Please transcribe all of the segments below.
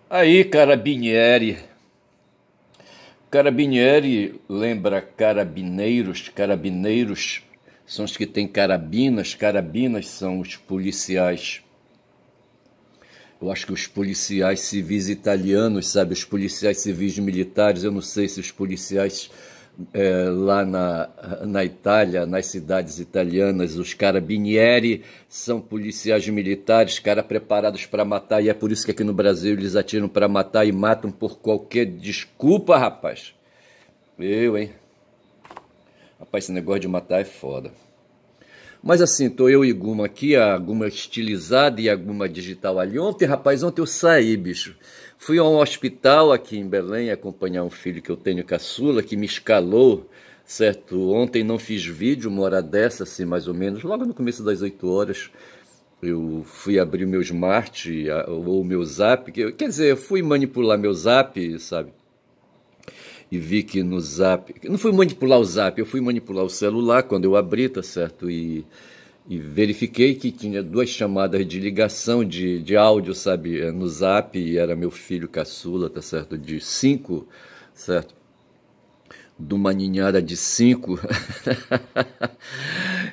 Aí, Carabinieri. Carabinieri lembra carabineiros. Carabineiros são os que têm carabinas. Carabinas são os policiais. Eu acho que os policiais civis italianos, sabe? Os policiais civis militares. Eu não sei se os policiais lá na Itália, nas cidades italianas, os carabinieri são policiais militares, cara preparados para matar, e é por isso que aqui no Brasil eles atiram para matar e matam por qualquer desculpa, rapaz. Hein? Rapaz, esse negócio de matar é foda. Mas assim, tô eu e Guma aqui, a Guma estilizada e a Guma digital ali. Ontem eu saí, bicho. Fui a um hospital aqui em Belém acompanhar um filho que eu tenho, caçula, que me escalou, certo? Ontem não fiz vídeo, uma hora dessa, assim, mais ou menos, logo no começo das 8 horas. Eu fui abrir o meu smart, ou o meu zap, quer dizer, eu fui manipular meu zap, sabe? E vi que no zap... Não fui manipular o zap, eu fui manipular o celular quando eu abri, tá certo? E verifiquei que tinha duas chamadas de ligação de áudio, sabe? No zap, e era meu filho caçula, tá certo? De 5, certo? De uma ninhada de 5,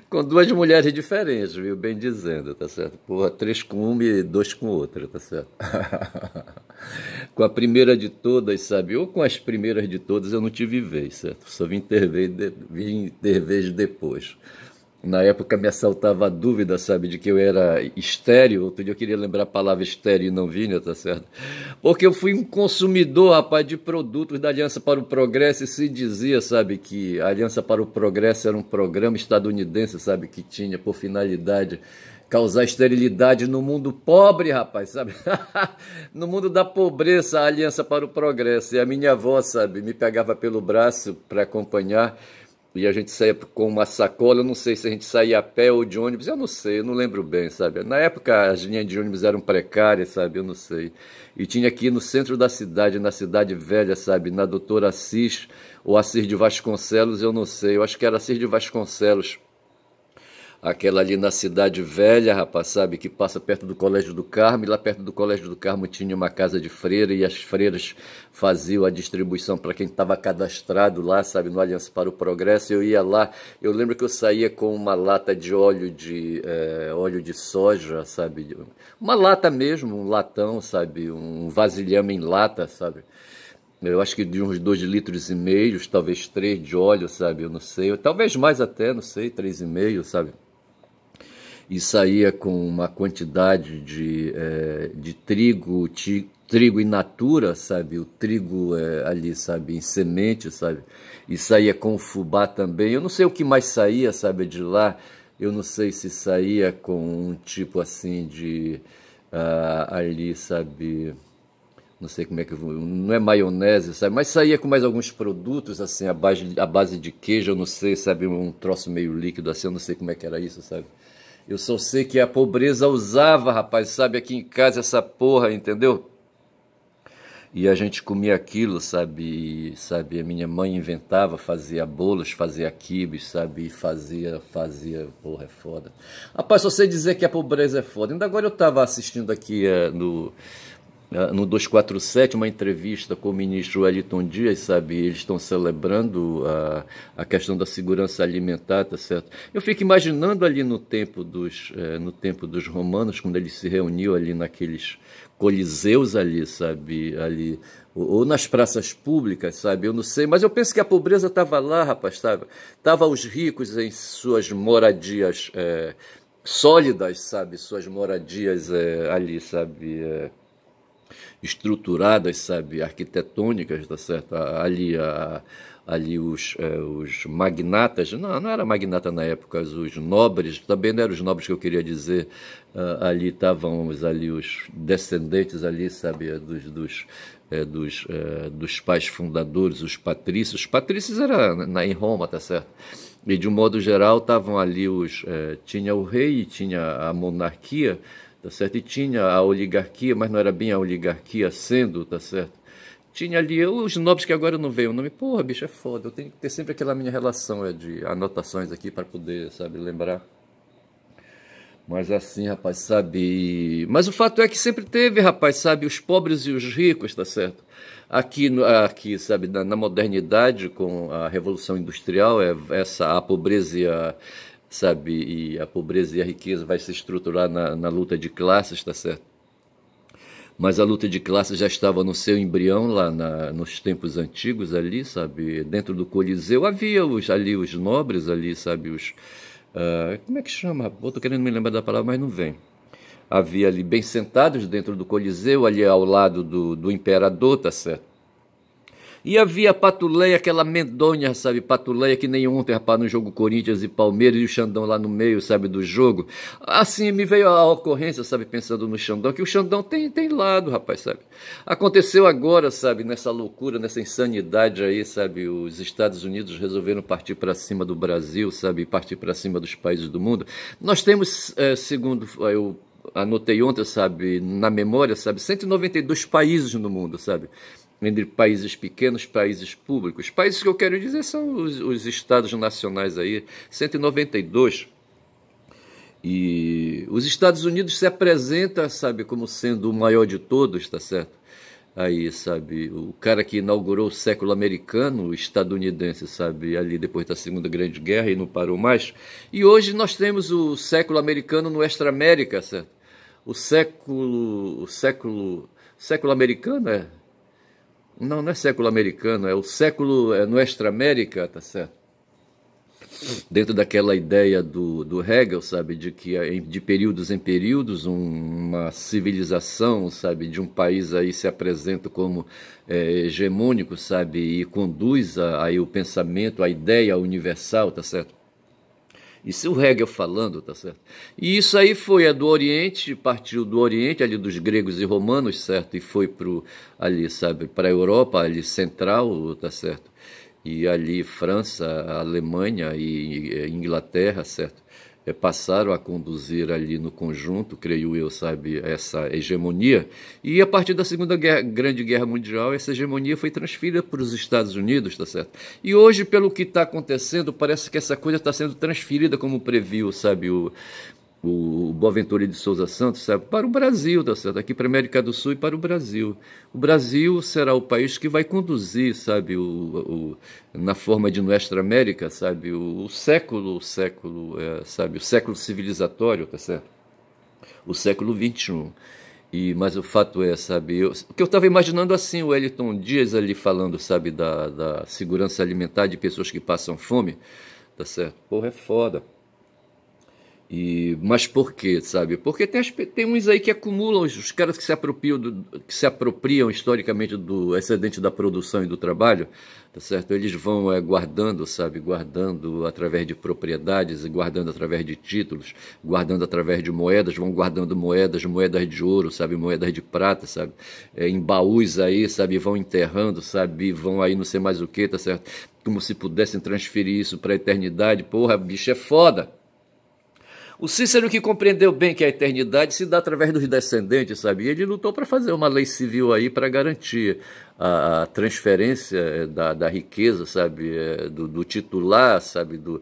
com duas mulheres diferentes, viu? Bem dizendo, tá certo? Porra, 3 com uma e 2 com outra, tá certo? Com a primeira de todas, sabe? Ou com as primeiras de todas eu não tive vez, certo? Só vim ter vez depois. Na época me assaltava a dúvida, sabe, de que eu era estéril. Outro dia eu queria lembrar a palavra estéril e não vinha, tá certo? Porque eu fui um consumidor, rapaz, de produtos da Aliança para o Progresso, e se dizia, sabe, que a Aliança para o Progresso era um programa estadunidense, sabe, que tinha por finalidade causar esterilidade no mundo pobre, rapaz, sabe? No mundo da pobreza, a Aliança para o Progresso. E a minha avó, sabe, me pegava pelo braço para acompanhar. E a gente saía com uma sacola, eu não sei se a gente saía a pé ou de ônibus, eu não sei, eu não lembro bem, sabe? Na época as linhas de ônibus eram precárias, sabe? Eu não sei. E tinha aqui no centro da cidade, na Cidade Velha, sabe? Na Doutora Assis, ou Assis de Vasconcelos, eu não sei. Eu acho que era Assis de Vasconcelos. Aquela ali na Cidade Velha, rapaz, sabe, que passa perto do Colégio do Carmo, e lá perto do Colégio do Carmo tinha uma casa de freira, e as freiras faziam a distribuição para quem estava cadastrado lá, sabe, no Aliança para o Progresso. Eu ia lá, eu lembro que eu saía com uma lata de óleo de soja, sabe, uma lata mesmo, um latão, sabe, um vasilhame em lata, sabe. Eu acho que de uns 2,5 litros, talvez 3 de óleo, sabe, eu não sei, talvez mais até, não sei, 3,5, sabe. E saía com uma quantidade de trigo, trigo in natura, sabe? O trigo ali, sabe? Em semente, sabe? E saía com fubá também. Eu não sei o que mais saía, sabe? De lá. Eu não sei se saía com um tipo assim de... ali, sabe? Não sei como é que... Não é maionese, sabe? Mas saía com mais alguns produtos, assim, à base de queijo, eu não sei, sabe? Um troço meio líquido, assim, eu não sei como é que era isso, sabe? Eu só sei que a pobreza usava, rapaz, sabe, aqui em casa essa porra, entendeu? E a gente comia aquilo, sabe, a minha mãe inventava, fazia bolos, fazia quibes, sabe, e fazia, porra, é foda. Rapaz, só sei dizer que a pobreza é foda. Ainda agora eu tava assistindo aqui no 247, uma entrevista com o ministro Wellington Dias, sabe? Eles estão celebrando a questão da segurança alimentar, tá certo? Eu fico imaginando ali no tempo dos romanos, quando eles se reuniam ali naqueles coliseus ali, sabe? Ali, ou nas praças públicas, sabe? Eu não sei, mas eu penso que a pobreza estava lá, rapaz, sabe? Tava os ricos em suas moradias sólidas, sabe? Suas moradias ali, sabe? Estruturadas, sabe, arquitetônicas, tá certo? Ali os magnatas, não era magnata na época, os nobres, também não eram os nobres que eu queria dizer, ali estavam ali os descendentes ali, sabe, dos pais fundadores, os patrícios era em Roma, tá certo? E de um modo geral estavam ali tinha o rei e tinha a monarquia, tá certo? E tinha a oligarquia, mas não era bem a oligarquia sendo, tá certo? Tinha ali os nobres, que agora não veio o nome. Porra, bicho, é foda. Eu tenho que ter sempre aquela minha relação de anotações aqui para poder, sabe, lembrar. Mas assim, rapaz, sabe? Mas o fato é que sempre teve, rapaz, sabe, os pobres e os ricos, tá certo? Aqui, aqui, sabe, na modernidade, com a Revolução Industrial, essa a pobreza sabe, e a pobreza e a riqueza vai se estruturar na luta de classes, tá certo? Mas a luta de classes já estava no seu embrião lá nos tempos antigos ali, sabe? Dentro do Coliseu havia ali os nobres ali, sabe? Como é que chama? Eu tô querendo me lembrar da palavra, mas não vem. Havia ali bem sentados dentro do Coliseu, ali ao lado do imperador, tá certo? E havia a Patuleia, aquela medonha, sabe? Patuleia que nem ontem, rapaz, no jogo Corinthians e Palmeiras e o Xandão lá no meio, sabe, do jogo. Assim, me veio a ocorrência, sabe, pensando no Xandão, que o Xandão tem lado, rapaz, sabe? Aconteceu agora, sabe, nessa loucura, nessa insanidade aí, sabe? Os Estados Unidos resolveram partir para cima do Brasil, sabe? Partir para cima dos países do mundo. Nós temos, segundo eu anotei ontem, sabe, na memória, sabe, 192 países no mundo, sabe? Entre países pequenos, países públicos. Países que eu quero dizer são os estados nacionais aí, 192. E os Estados Unidos se apresenta, sabe, como sendo o maior de todos, tá certo? Aí, sabe, o cara que inaugurou o século americano, o estadunidense, sabe, ali depois da Segunda Grande Guerra e não parou mais. E hoje nós temos o século americano no Extra América, certo? O século americano é... Não, não é século americano, é o século Nuestra América, tá certo? Dentro daquela ideia do Hegel, sabe, de que de períodos em períodos uma civilização, sabe, de um país aí se apresenta como hegemônico, sabe, e conduz aí o pensamento, a ideia universal, tá certo? Isso o Hegel falando, tá certo? E isso aí foi do Oriente, partiu do Oriente, ali dos gregos e romanos, certo? E foi ali, sabe, para a Europa, ali central, tá certo? E ali França, Alemanha e Inglaterra, certo? Passaram a conduzir ali no conjunto, creio eu, sabe, essa hegemonia. E a partir da Grande Guerra Mundial, essa hegemonia foi transferida para os Estados Unidos, tá certo? E hoje, pelo que está acontecendo, parece que essa coisa está sendo transferida, como previu, sabe, o Boaventura de Souza Santos, sabe, para o Brasil, tá certo? Aqui para a América do Sul e para o Brasil. O Brasil será o país que vai conduzir, sabe, na forma de Nuestra América, sabe, o século, sabe, o século civilizatório, tá certo? O século XXI. Mas o fato é, sabe, o que eu estava imaginando assim, o Wellington Dias ali falando, sabe, da segurança alimentar de pessoas que passam fome, tá certo? Porra, é foda. Mas por quê, sabe? Porque tem uns aí que acumulam, os caras que se apropriam historicamente do excedente da produção e do trabalho, tá certo? Eles vão guardando, sabe? Guardando através de propriedades, guardando através de títulos, guardando através de moedas, vão guardando moedas de ouro, sabe? Moedas de prata, sabe? Em baús aí, sabe? Vão enterrando, sabe? Vão aí não sei mais o que, tá certo? Como se pudessem transferir isso para a eternidade. Porra, bicho, é foda. O Cícero, que compreendeu bem que a eternidade se dá através dos descendentes, sabe? E ele lutou para fazer uma lei civil aí para garantir a transferência da riqueza, sabe? Do titular, sabe? Do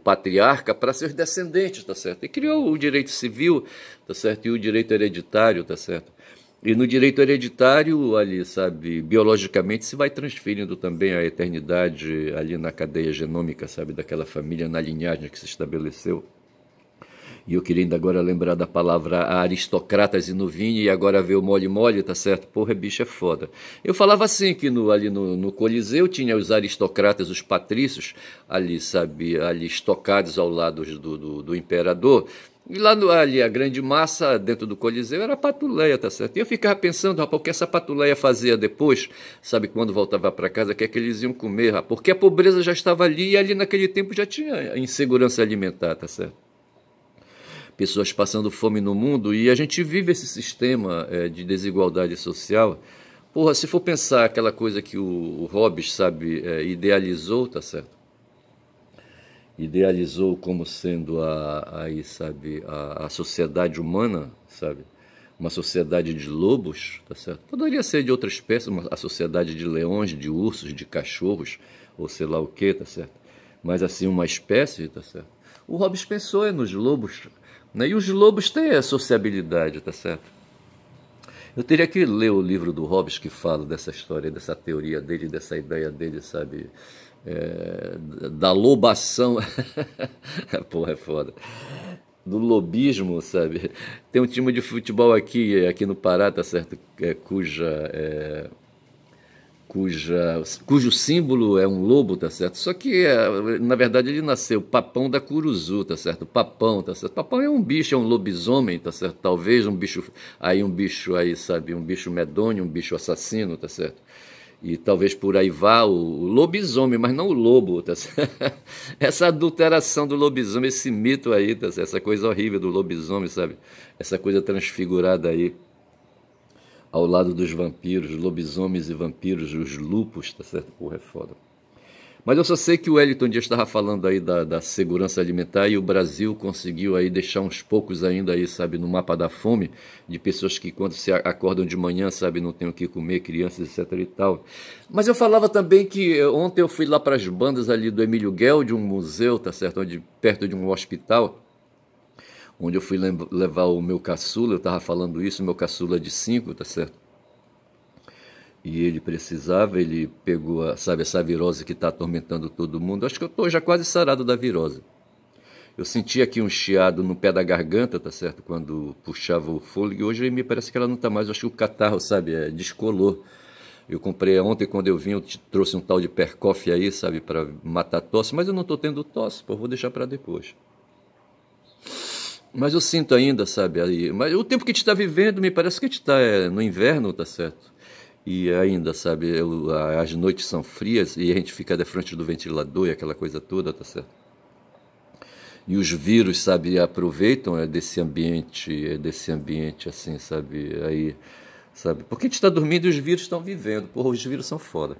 patriarca para seus descendentes, tá certo? E criou o direito civil, tá certo? E o direito hereditário, tá certo? E no direito hereditário, ali, sabe, biologicamente se vai transferindo também a eternidade ali na cadeia genômica, sabe, daquela família, na linhagem que se estabeleceu. E eu queria ainda agora lembrar da palavra aristocratas e no vinho, e agora ver o mole-mole, tá certo? Porra, bicho, é foda. Eu falava assim, que ali no Coliseu tinha os aristocratas, os patrícios, ali, sabe, ali estocados ao lado do imperador. E lá ali, a grande massa dentro do Coliseu era a Patuleia, tá certo? E eu ficava pensando, rapaz, o que essa Patuleia fazia depois, sabe, quando voltava para casa, o que é que eles iam comer, rapaz? Porque a pobreza já estava ali e ali naquele tempo já tinha insegurança alimentar, tá certo? Pessoas passando fome no mundo e a gente vive esse sistema de desigualdade social. Porra, se for pensar aquela coisa que o Hobbes, sabe, idealizou, tá certo? Idealizou como sendo a sociedade humana, sabe? Uma sociedade de lobos, tá certo? Poderia ser de outra espécie, a sociedade de leões, de ursos, de cachorros, ou sei lá o que, tá certo? Mas assim, uma espécie, tá certo? O Hobbes pensou nos lobos, né? E os lobos têm a sociabilidade, tá certo? Eu teria que ler o livro do Hobbes que fala dessa história, dessa teoria dele, dessa ideia dele, sabe? Da lobação. Porra, é foda. Do lobismo, sabe? Tem um time de futebol aqui no Pará, tá certo? Cujo símbolo é um lobo, tá certo? Só que, na verdade, ele nasceu Papão da Curuzu, tá certo? Papão, tá certo? Papão é um bicho, é um lobisomem, tá certo? Talvez um bicho aí, sabe? Um bicho medonho, um bicho assassino, tá certo? E talvez por aí vá o lobisomem, mas não o lobo, tá certo? Essa adulteração do lobisomem, esse mito aí, tá certo? Essa coisa horrível do lobisomem, sabe? Essa coisa transfigurada aí ao lado dos vampiros, lobisomens e vampiros, os lupus, tá certo? Porra, é foda. Mas eu só sei que o Wellington Dias estava falando aí da segurança alimentar e o Brasil conseguiu aí deixar uns poucos ainda aí, sabe, no mapa da fome, de pessoas que quando se acordam de manhã, sabe, não tem o que comer, crianças, etc e tal. Mas eu falava também que ontem eu fui lá para as bandas ali do Emílio Guel, de um museu, tá certo, onde, perto de um hospital, onde eu fui levar o meu caçula, eu estava falando isso, meu caçula de 5, tá certo? E ele precisava, ele pegou, sabe, essa virose que está atormentando todo mundo. Acho que eu estou já quase sarado da virose. Eu senti aqui um chiado no pé da garganta, tá certo? Quando puxava o fôlego. E hoje me parece que ela não está mais. Acho que o catarro, sabe, descolou. Eu comprei ontem, quando eu vim, eu trouxe um tal de Percoff aí, sabe, para matar tosse. Mas eu não estou tendo tosse, pô, vou deixar para depois. Mas eu sinto ainda, sabe, aí. Mas o tempo que a gente está vivendo, me parece que a gente está no inverno, tá certo? E ainda, sabe, as noites são frias e a gente fica de frente do ventilador e aquela coisa toda, tá certo? E os vírus, sabe, aproveitam desse ambiente assim, sabe, aí, sabe? Porque a gente está dormindo e os vírus estão vivendo. Porra, os vírus são foda.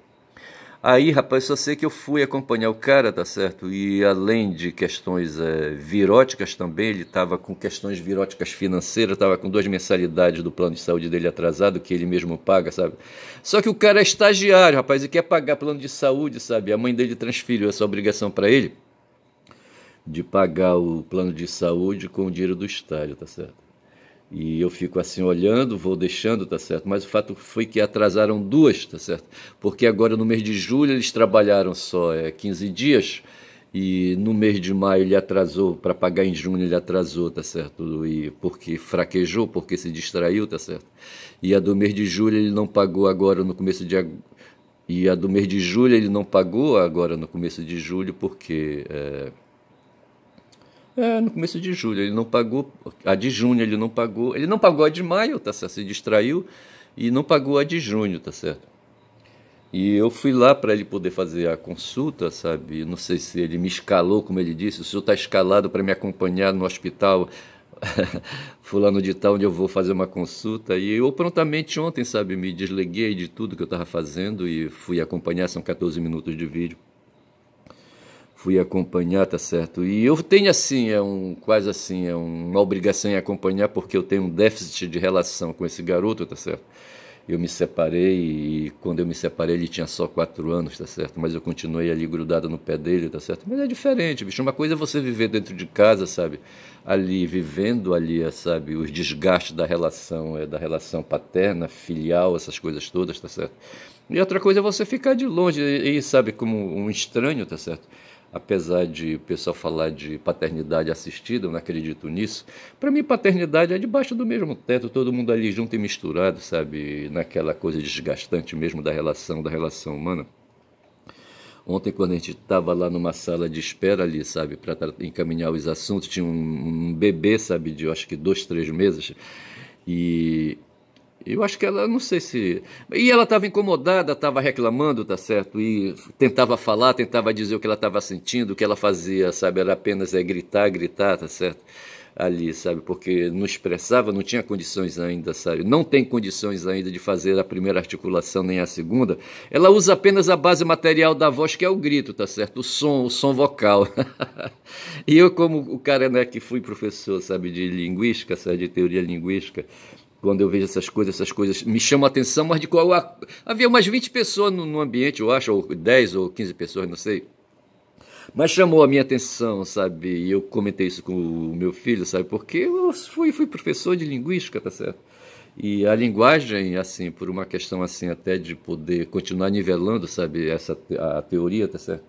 Aí, rapaz, só sei que eu fui acompanhar o cara, tá certo? E além de questões viróticas também, ele estava com questões viróticas financeiras, estava com 2 mensalidades do plano de saúde dele atrasado, que ele mesmo paga, sabe? Só que o cara é estagiário, rapaz, e quer pagar plano de saúde, sabe? A mãe dele transferiu essa obrigação para ele de pagar o plano de saúde com o dinheiro do estádio, tá certo? E eu fico assim olhando, vou deixando, tá certo? Mas o fato foi que atrasaram 2, tá certo? Porque agora no mês de julho eles trabalharam só 15 dias e no mês de maio ele atrasou, para pagar em junho ele atrasou, tá certo? E porque fraquejou, porque se distraiu, tá certo? E a do mês de julho ele não pagou agora no começo de e a do mês de julho ele não pagou agora no começo de julho porque no começo de julho, ele não pagou, a de junho ele não pagou a de maio, tá certo? Se distraiu e não pagou a de junho, tá certo? E eu fui lá para ele poder fazer a consulta, sabe? Não sei se ele me escalou, como ele disse, o senhor está escalado para me acompanhar no hospital fulano de tal, onde eu vou fazer uma consulta. E eu prontamente ontem, sabe, me desliguei de tudo que eu estava fazendo e fui acompanhar, são 14 minutos de vídeo. Fui acompanhar, tá certo? E eu tenho assim, quase assim, uma obrigação em acompanhar porque eu tenho um déficit de relação com esse garoto, tá certo? Eu me separei e quando eu me separei ele tinha só 4 anos, tá certo? Mas eu continuei ali grudado no pé dele, tá certo? Mas é diferente, bicho. Uma coisa é você viver dentro de casa, sabe? Ali, vivendo ali, sabe? Os desgastes da relação paterna, filial, essas coisas todas, tá certo? E outra coisa é você ficar de longe e sabe, como um estranho, tá certo? Apesar de o pessoal falar de paternidade assistida, eu não acredito nisso. Para mim, paternidade é debaixo do mesmo teto, todo mundo ali junto e misturado, sabe? Naquela coisa desgastante mesmo da relação humana. Ontem, quando a gente estava lá numa sala de espera ali, sabe, para encaminhar os assuntos, tinha um bebê, sabe, de eu acho que 2, 3 meses, e eu acho que ela, não sei se... E ela estava incomodada, estava reclamando, tá certo? E tentava falar, tentava dizer o que ela estava sentindo, o que ela fazia, sabe? Era apenas gritar, tá certo? Ali, sabe? Porque não expressava, não tinha condições ainda, sabe? Não tem condições ainda de fazer a primeira articulação nem a segunda. Ela usa apenas a base material da voz, que é o grito, tá certo? O som vocal. E eu, como o cara, né, que fui professor, sabe, de linguística, sabe, de teoria linguística, quando eu vejo essas coisas me chamam a atenção, mas de qual havia umas 20 pessoas no ambiente, eu acho, ou 10 ou 15 pessoas, não sei. Mas chamou a minha atenção, sabe? E eu comentei isso com o meu filho, sabe? Porque eu fui professor de linguística, tá certo? E a linguagem, assim, por uma questão assim até de poder continuar nivelando, sabe, a teoria, tá certo?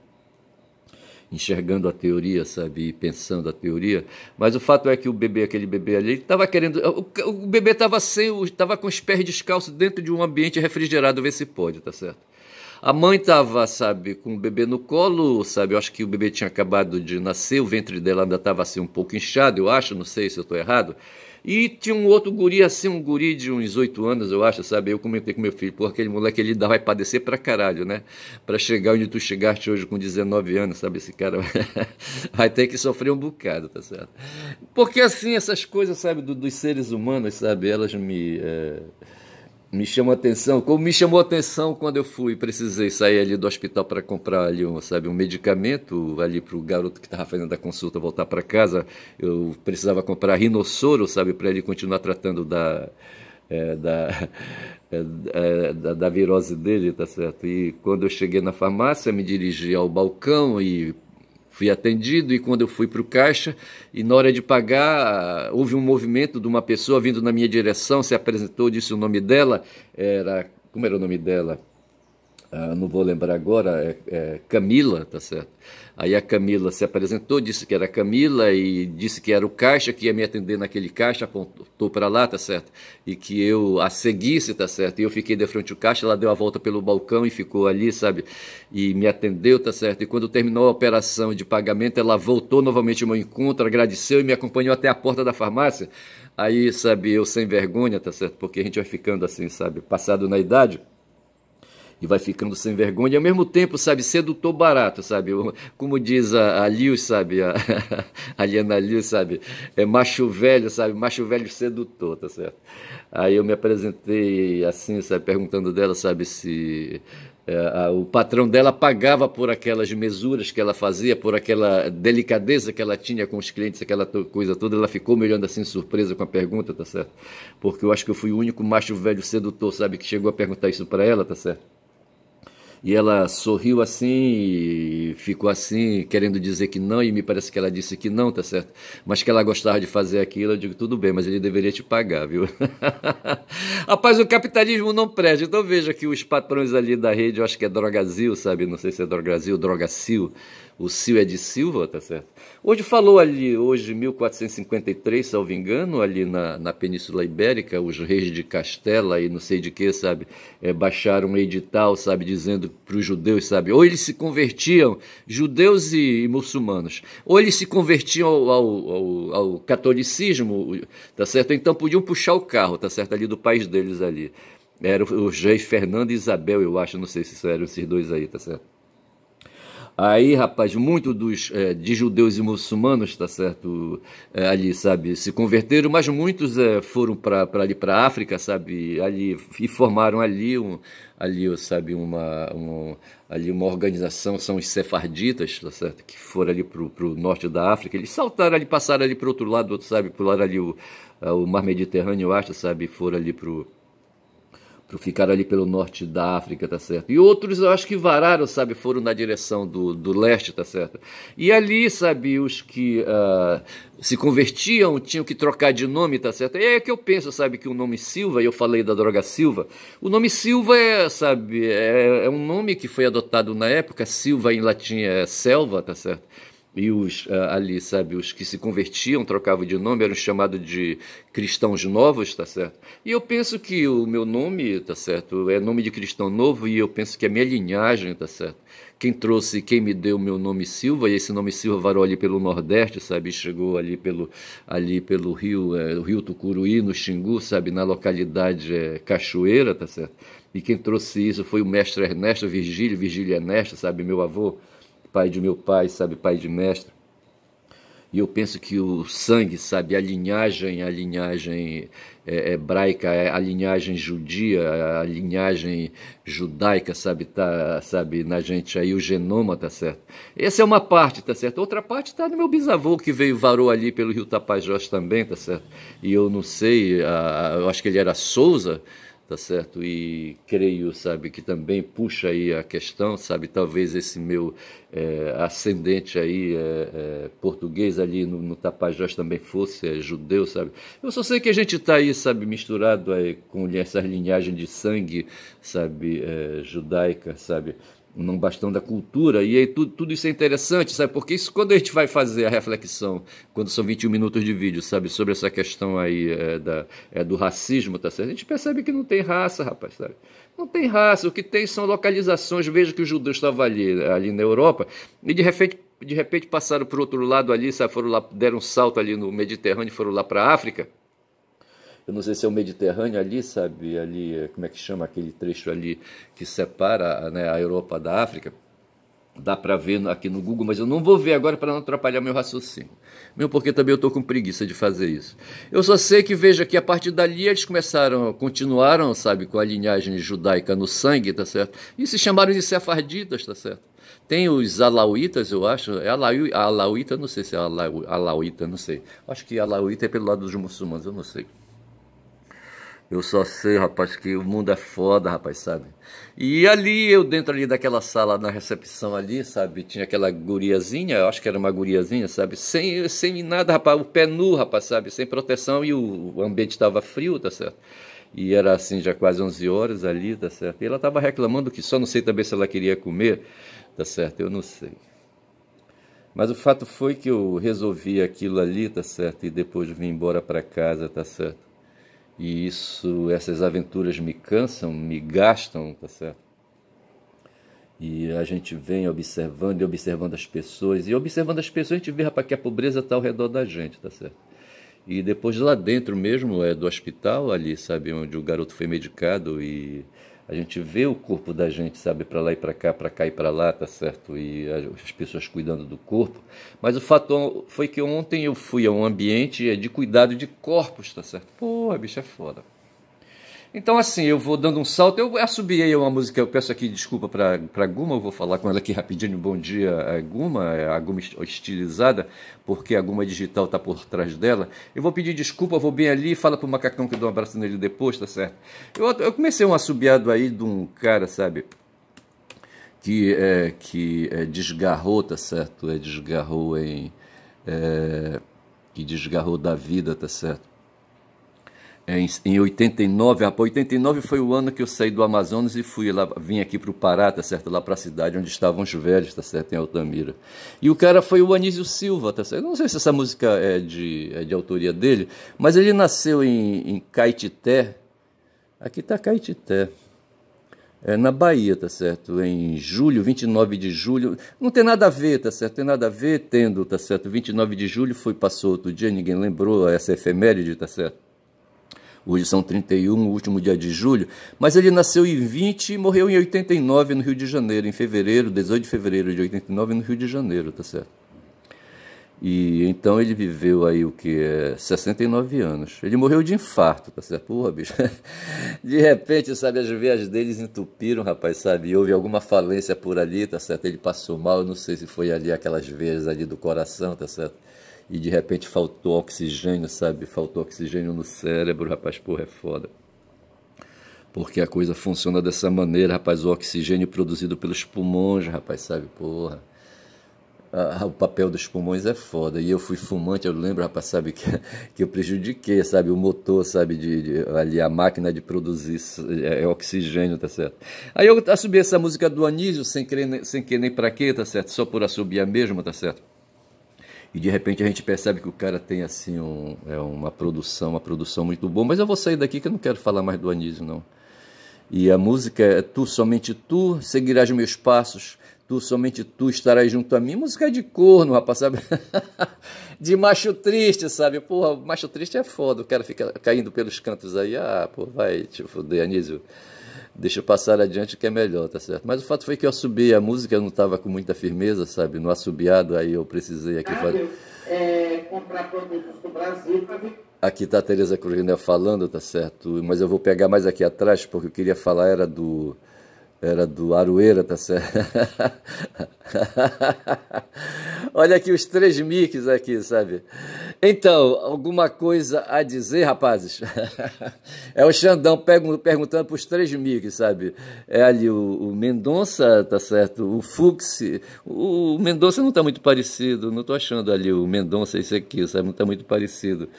Enxergando a teoria, sabe, e pensando a teoria. Mas o fato é que o bebê, aquele bebê ali, estava querendo. O bebê estava estava com os pés descalços dentro de um ambiente refrigerado, vê se pode, tá certo? A mãe estava, sabe, com o bebê no colo, sabe? Eu acho que o bebê tinha acabado de nascer, o ventre dela ainda estava assim um pouco inchado, eu acho, não sei se eu estou errado. E tinha um outro guri assim, um guri de uns 8 anos, eu acho, sabe? Eu comentei com meu filho, pô, aquele moleque ele vai padecer pra caralho, né? Pra chegar onde tu chegaste hoje com 19 anos, sabe? Esse cara vai ter que sofrer um bocado, tá certo? Porque assim, essas coisas, sabe, dos seres humanos, sabe? Elas me chamam a atenção, como me chamou a atenção quando eu precisei sair ali do hospital para comprar ali sabe, um medicamento ali para o garoto que estava fazendo a consulta voltar para casa. Eu precisava comprar rinossoro, sabe, para ele continuar tratando é, da, da virose dele, tá certo? E quando eu cheguei na farmácia, me dirigi ao balcão e fui atendido, e quando eu fui para o caixa, e na hora de pagar, houve um movimento de uma pessoa vindo na minha direção, se apresentou, disse o nome dela, como era o nome dela? Não vou lembrar agora, Camila, tá certo? Aí a Camila se apresentou, disse que era Camila e disse que era o caixa que ia me atender naquele caixa, apontou para lá, tá certo? E que eu a seguisse, tá certo? E eu fiquei de frente ao caixa, ela deu a volta pelo balcão e ficou ali, sabe? E me atendeu, tá certo? E quando terminou a operação de pagamento, ela voltou novamente ao meu encontro, agradeceu e me acompanhou até a porta da farmácia. Aí, sabe, eu sem vergonha, tá certo? Porque a gente vai ficando assim, sabe, passado na idade e vai ficando sem vergonha, e ao mesmo tempo, sabe, sedutor barato, sabe, como diz a Liu, sabe, a Liana Liu, sabe, macho velho sedutor, tá certo? Aí eu me apresentei assim, sabe, perguntando dela, sabe, se o patrão dela pagava por aquelas mesuras que ela fazia, por aquela delicadeza que ela tinha com os clientes, aquela coisa toda. Ela ficou me olhando assim, surpresa com a pergunta, tá certo? Porque eu acho que eu fui o único macho velho sedutor, sabe, que chegou a perguntar isso para ela, tá certo? E ela sorriu assim e ficou assim, querendo dizer que não, e me parece que ela disse que não, tá certo? Mas que ela gostava de fazer aquilo. Eu digo, tudo bem, mas ele deveria te pagar, viu? Rapaz, o capitalismo não presta. Então veja que os patrões ali da rede, eu acho que é Drogazil, sabe? Não sei se é Drogazil, Drogacil. O Sil é de Silva, tá certo? Hoje falou ali, hoje 1453, salvo engano, ali na Península Ibérica, os reis de Castela e não sei de que, sabe, baixaram um edital, sabe, dizendo para os judeus, sabe, ou eles se convertiam, judeus e muçulmanos, ou eles se convertiam ao catolicismo, tá certo? Então podiam puxar o carro, tá certo, ali do país deles ali. Eram os reis Fernando e Isabel, eu acho, não sei se eram esses dois aí, tá certo? Aí, rapaz, muito de judeus e muçulmanos, tá certo, ali, sabe, se converteram, mas muitos foram para ali para a África, sabe, ali e formaram ali, sabe, ali uma organização, são os sefarditas, tá certo, que foram ali para o norte da África. Eles saltaram ali, passaram ali para o outro lado, sabe, pularam ali o Mar Mediterrâneo, eu acho, sabe, foram ali ficar ali pelo norte da África, tá certo? E outros, eu acho que vararam, sabe, foram na direção do leste, tá certo? E ali, sabe, os que se convertiam tinham que trocar de nome, tá certo? E é que eu penso, sabe, que o nome Silva, e eu falei da droga Silva, o nome Silva sabe, é um nome que foi adotado na época. Silva em latim é selva, tá certo? E ali, sabe, os que se convertiam, trocavam de nome, eram chamados de cristãos novos, tá certo? E eu penso que o meu nome, tá certo, é nome de cristão novo, e eu penso que a minha linhagem, tá certo? Quem me deu o meu nome Silva, e esse nome Silva varou ali pelo Nordeste, sabe, chegou ali pelo rio, o rio Tucuruí, no Xingu, sabe, na localidade Cachoeira, tá certo? E quem trouxe isso foi o mestre Ernesto Virgílio Ernesto, sabe, meu avô, pai de meu pai, sabe, pai de mestre. E eu penso que o sangue, sabe, a linhagem hebraica, a linhagem judia, a linhagem judaica, sabe, sabe, na gente aí, o genoma, tá certo? Essa é uma parte, tá certo? Outra parte tá no meu bisavô, que varou ali pelo rio Tapajós também, tá certo? E eu não sei, eu acho que ele era Souza, tá certo? E creio, sabe, que também puxa aí a questão, sabe, talvez esse meu ascendente aí português ali no Tapajós também fosse judeu, sabe? Eu só sei que a gente está aí, sabe, misturado aí com essa linhagem de sangue, sabe, judaica, sabe? Não bastando a cultura, e aí tudo isso é interessante, sabe? Porque isso, quando a gente vai fazer a reflexão, quando são 21 minutos de vídeo, sabe, sobre essa questão aí do racismo, tá certo? A gente percebe que não tem raça, rapaz, sabe? Não tem raça, o que tem são localizações. Veja que os judeus estavam ali na Europa, e de repente passaram para o outro lado ali, sabe? Foram lá, deram um salto ali no Mediterrâneo, foram lá para a África. Eu não sei se é o Mediterrâneo ali, sabe? Ali, como é que chama aquele trecho ali que separa, né, a Europa da África? Dá para ver aqui no Google, mas eu não vou ver agora para não atrapalhar meu raciocínio. Mesmo porque também eu estou com preguiça de fazer isso. Eu só sei que, veja, que a partir dali eles continuaram, sabe, com a linhagem judaica no sangue, tá certo? E se chamaram de sefarditas, tá certo? Tem os alauítas, eu acho. Alauíta, não sei se é alauíta, não sei. Acho que alauíta é pelo lado dos muçulmanos, eu não sei. Eu só sei, rapaz, que o mundo é foda, rapaz, sabe? E ali, eu dentro ali daquela sala, na recepção ali, sabe? Tinha aquela guriazinha, eu acho que era uma guriazinha, sabe? Sem nada, rapaz, o pé nu, rapaz, sabe? Sem proteção e o ambiente estava frio, tá certo? E era assim, já quase 11 horas ali, tá certo? E ela estava reclamando que só não sei também se ela queria comer, tá certo? Eu não sei. Mas o fato foi que eu resolvi aquilo ali, tá certo? E depois vim embora para casa, tá certo? E essas aventuras me cansam, me gastam, tá certo? E a gente vem observando e observando as pessoas. E observando as pessoas a gente vê, rapaz, que a pobreza está ao redor da gente, tá certo? E depois lá dentro mesmo, do hospital ali, sabe, onde o garoto foi medicado, e a gente vê o corpo da gente, sabe, para lá e para cá e para lá, tá certo? E as pessoas cuidando do corpo. Mas o fato foi que ontem eu fui a um ambiente de cuidado de corpos, tá certo? Pô, bicho, é foda. Então, assim, eu vou dando um salto. Eu assobiei uma música, eu peço aqui desculpa para Guma, eu vou falar com ela aqui rapidinho. Bom dia, Guma, a Guma estilizada, porque a Guma digital está por trás dela. Eu vou pedir desculpa, vou bem ali, fala pro macacão que eu dou um abraço nele depois, tá certo? Eu comecei um assobiado aí de um cara, sabe, que desgarrou, tá certo? Desgarrou que desgarrou da vida, tá certo? Em 89, rapaz, 89 foi o ano que eu saí do Amazonas e vim aqui para o Pará, tá certo? Lá para a cidade onde estavam os velhos, tá certo? Em Altamira. E o cara foi o Anísio Silva, tá certo? Eu não sei se essa música é de autoria dele, mas ele nasceu em Caetité. Aqui está Caetité. Na Bahia, tá certo? Em julho, 29 de julho. Não tem nada a ver, tá certo? Tem nada a ver, tá certo? 29 de julho passou outro dia, ninguém lembrou essa efeméride, tá certo? Hoje são 31, o último dia de julho, mas ele nasceu em 20 e morreu em 89 no Rio de Janeiro, em fevereiro, 18 de fevereiro de 89 no Rio de Janeiro, tá certo? E então ele viveu aí 69 anos. Ele morreu de infarto, tá certo? Porra, bicho. De repente, sabe, as veias deles entupiram, rapaz, sabe? E houve alguma falência por ali, tá certo? Ele passou mal, eu não sei se foi ali aquelas veias ali do coração, tá certo? E de repente faltou oxigênio, sabe? Faltou oxigênio no cérebro, rapaz, porra, é foda. Porque a coisa funciona dessa maneira, rapaz, o oxigênio produzido pelos pulmões, rapaz, sabe? Porra. O papel dos pulmões é foda. E eu fui fumante, eu lembro, rapaz, sabe, que eu prejudiquei, sabe, o motor, sabe, ali a máquina de produzir oxigênio, tá certo? Aí eu assobiei essa música do Anísio, sem querer nem pra quê, tá certo? Só por assobiar mesmo, tá certo? E de repente a gente percebe que o cara tem assim uma produção muito boa. Mas eu vou sair daqui que eu não quero falar mais do Anísio, não. E a música é Tu, somente tu, seguirás meus passos. Tu, somente tu, estarás junto a mim. Música de corno, rapaz, sabe? De macho triste, sabe? Porra, macho triste é foda. O cara fica caindo pelos cantos aí. Ah, pô, vai te foder, Anísio. Deixa eu passar adiante que é melhor, tá certo? Mas o fato foi que eu assobiei a música, eu não estava com muita firmeza, sabe? No assobiado, aí eu precisei aqui fazer. Comprar produtos do Brasil para ver. Aqui está a Tereza Cruzinel falando, tá certo? Mas eu vou pegar mais aqui atrás, porque eu queria falar era do Aroeira, tá certo? Olha aqui os três mics aqui, sabe? Então, alguma coisa a dizer, rapazes? É o Xandão perguntando para os três mics, sabe? É ali o Mendonça, tá certo? O Fux. O Mendonça não está muito parecido, não estou achando ali o Mendonça, esse aqui, sabe? Não está muito parecido.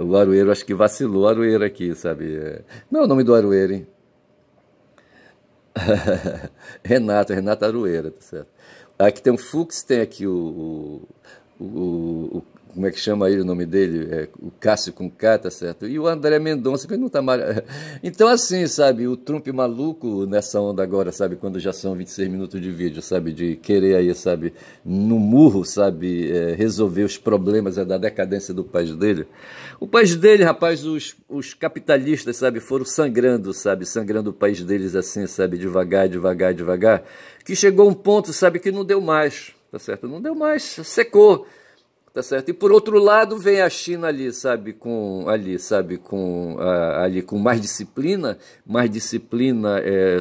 O Aroeiro, acho que vacilou o Aroeiro aqui, sabe? Não é o nome do Aroeiro, hein? Renato Aroeira, tá certo? Aqui tem o Fux, tem aqui como é que chama aí o nome dele? O Cássio com K, tá certo? E o André Mendonça, que não tá mal. Então, assim, sabe, o Trump maluco nessa onda agora, sabe, quando já são 26 minutos de vídeo, sabe, de querer aí, sabe, no murro, sabe, resolver os problemas da decadência do país dele. O país dele, rapaz, os capitalistas, sabe, foram sangrando, sabe, sangrando o país deles assim, sabe, devagar, devagar, devagar, que chegou um ponto, sabe, que não deu mais, tá certo? Não deu mais, secou. Tá certo? E por outro lado vem a China ali, sabe, com mais disciplina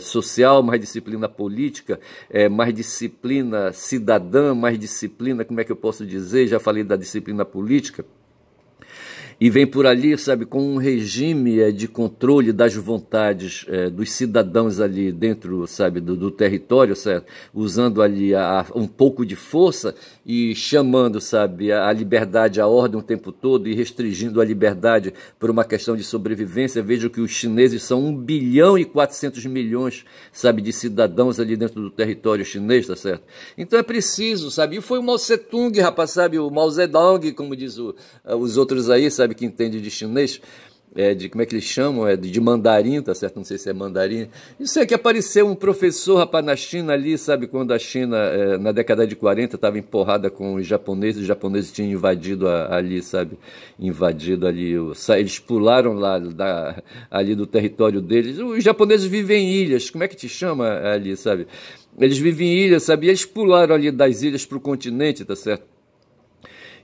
social, mais disciplina política, mais disciplina cidadã, mais disciplina, como é que eu posso dizer? Já falei da disciplina política. E vem por ali, sabe, com um regime de controle das vontades dos cidadãos ali dentro, sabe, do território, certo? Usando ali um pouco de força e chamando, sabe, a liberdade, a ordem o tempo todo e restringindo a liberdade por uma questão de sobrevivência. Veja que os chineses são 1 bilhão e 400 milhões, sabe, de cidadãos ali dentro do território chinês, tá certo? Então é preciso, sabe, e foi o Mao Tse-tung, rapaz, sabe, o Mao Zedong, como diz os outros aí, sabe, que entende de chinês, como é que eles chamam, de mandarim, tá certo? Não sei se é mandarim. Isso é que apareceu um professor, rapaz, na China ali, sabe, quando a China, na década de 40, estava empurrada com os japoneses tinham invadido ali, sabe, invadido ali, eles pularam lá ali do território deles. Os japoneses vivem em ilhas, como é que te chama ali, sabe? Eles vivem em ilhas, sabe, e eles pularam ali das ilhas para o continente, tá certo?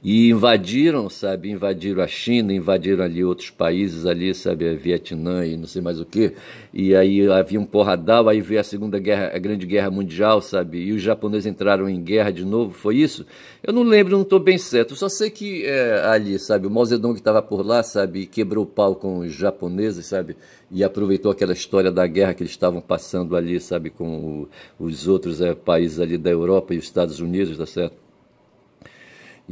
E invadiram, sabe, invadiram a China, invadiram ali outros países ali, sabe, Vietnã e não sei mais o que. E aí havia um porradal, aí veio a Grande Guerra Mundial, sabe, e os japoneses entraram em guerra de novo, foi isso? Eu não lembro, não estou bem certo, eu só sei que ali, sabe, o Mao Zedong estava por lá, sabe, e quebrou o pau com os japoneses, sabe, e aproveitou aquela história da guerra que eles estavam passando ali, sabe, com os outros países ali da Europa e os Estados Unidos, tá certo?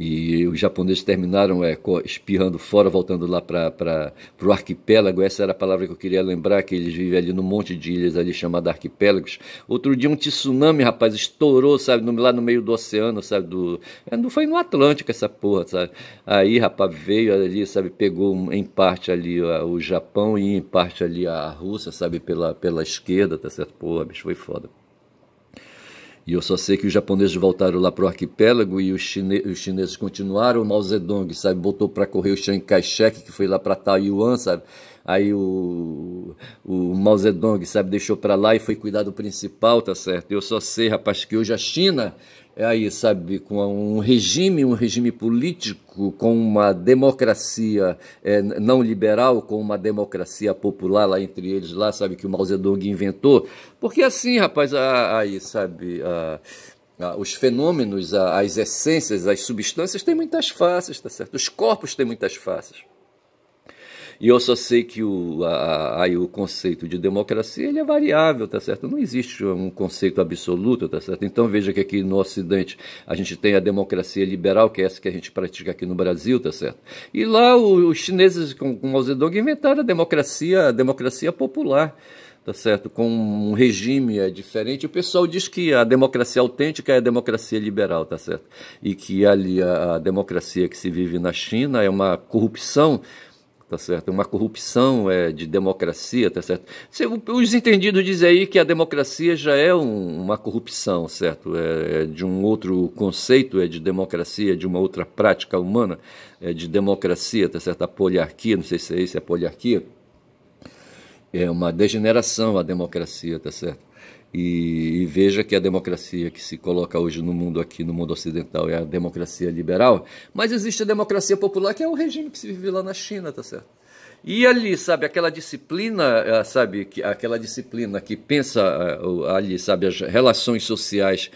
E os japoneses terminaram espirrando fora, voltando lá para o arquipélago. Essa era a palavra que eu queria lembrar, que eles vivem ali num monte de ilhas ali chamadas arquipélagos. Outro dia um tsunami, rapaz, estourou, sabe, lá no meio do oceano, sabe, foi no Atlântico essa porra, sabe. Aí, rapaz, veio ali, sabe, pegou em parte ali o Japão e em parte ali a Rússia, sabe, pela esquerda, tá certo? Porra, bicho, foi foda. E eu só sei que os japoneses voltaram lá para o arquipélago e os chineses continuaram. O Mao Zedong, sabe, botou para correr o Chiang Kai-shek, que foi lá para Taiwan, sabe. Aí o Mao Zedong, sabe, deixou para lá e foi cuidar do principal, tá certo? Eu só sei, rapaz, que hoje a China aí, sabe, com um regime político, com uma democracia não liberal, com uma democracia popular lá entre eles, lá, sabe, que o Mao Zedong inventou. Porque assim, rapaz, aí, sabe, os fenômenos, as essências, as substâncias têm muitas faces, tá certo? Os corpos têm muitas faces. E eu só sei que o conceito de democracia ele é variável, tá certo? Não existe um conceito absoluto, tá certo? Então veja que aqui no Ocidente a gente tem a democracia liberal, que é essa que a gente pratica aqui no Brasil, tá certo? E lá os chineses com Mao Zedong inventaram a democracia popular, tá certo? Com um regime diferente. O pessoal diz que a democracia autêntica é a democracia liberal, tá certo? E que ali a democracia que se vive na China é uma corrupção, tá certo? Uma corrupção de democracia, tá certo? Os entendidos dizem aí que a democracia já é uma corrupção, certo? De um outro conceito, de democracia, de uma outra prática humana, de democracia, tá certo? A poliarquia, não sei se é isso, a poliarquia. É uma degeneração a democracia, tá certo? E veja que a democracia que se coloca hoje no mundo aqui, no mundo ocidental, é a democracia liberal, mas existe a democracia popular, que é o regime que se vive lá na China, tá certo? E ali, sabe, aquela disciplina, aquela disciplina que pensa ali, sabe, as relações sociais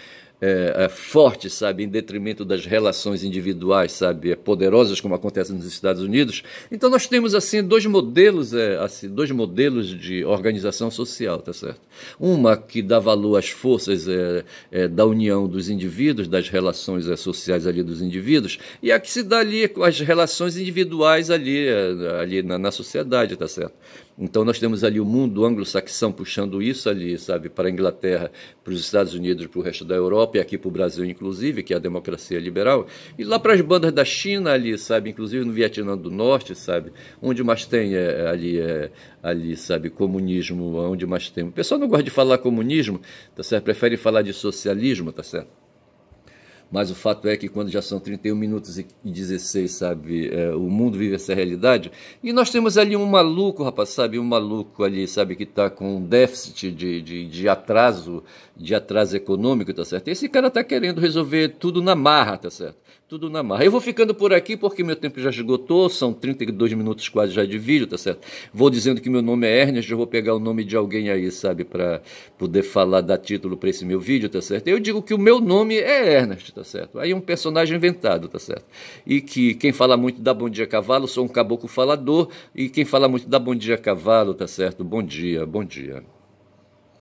forte, sabe, em detrimento das relações individuais, sabe, poderosas, como acontece nos Estados Unidos. Então nós temos assim dois modelos de organização social, tá certo? Uma que dá valor às forças da união dos indivíduos, das relações sociais ali dos indivíduos, e a que se dá ali com as relações individuais ali na sociedade, tá certo? Então nós temos ali o mundo anglo-saxão puxando isso ali, sabe, para a Inglaterra, para os Estados Unidos, para o resto da Europa e aqui para o Brasil, inclusive, que é a democracia liberal, e lá para as bandas da China ali, sabe, inclusive no Vietnã do Norte, sabe, onde mais tem ali, sabe, comunismo, onde mais tem. O pessoal não gosta de falar comunismo, tá certo? Prefere falar de socialismo, tá certo? Mas o fato é que quando já são 31 minutos e 16, sabe, o mundo vive essa realidade. E nós temos ali um maluco, rapaz, sabe, um maluco ali, sabe, que está com um déficit de atraso econômico, tá certo? Esse cara está querendo resolver tudo na marra, tá certo? Tudo na marra. Eu vou ficando por aqui porque meu tempo já esgotou, são 32 minutos quase já de vídeo, tá certo? Vou dizendo que meu nome é Ernest, eu vou pegar o nome de alguém aí, sabe, para poder falar, dar título para esse meu vídeo, tá certo? Eu digo que o meu nome é Ernest, tá certo? Aí um personagem inventado, tá certo? E que quem fala muito dá bom dia cavalo, sou um caboclo falador, e quem fala muito dá bom dia cavalo, tá certo? Bom dia, bom dia.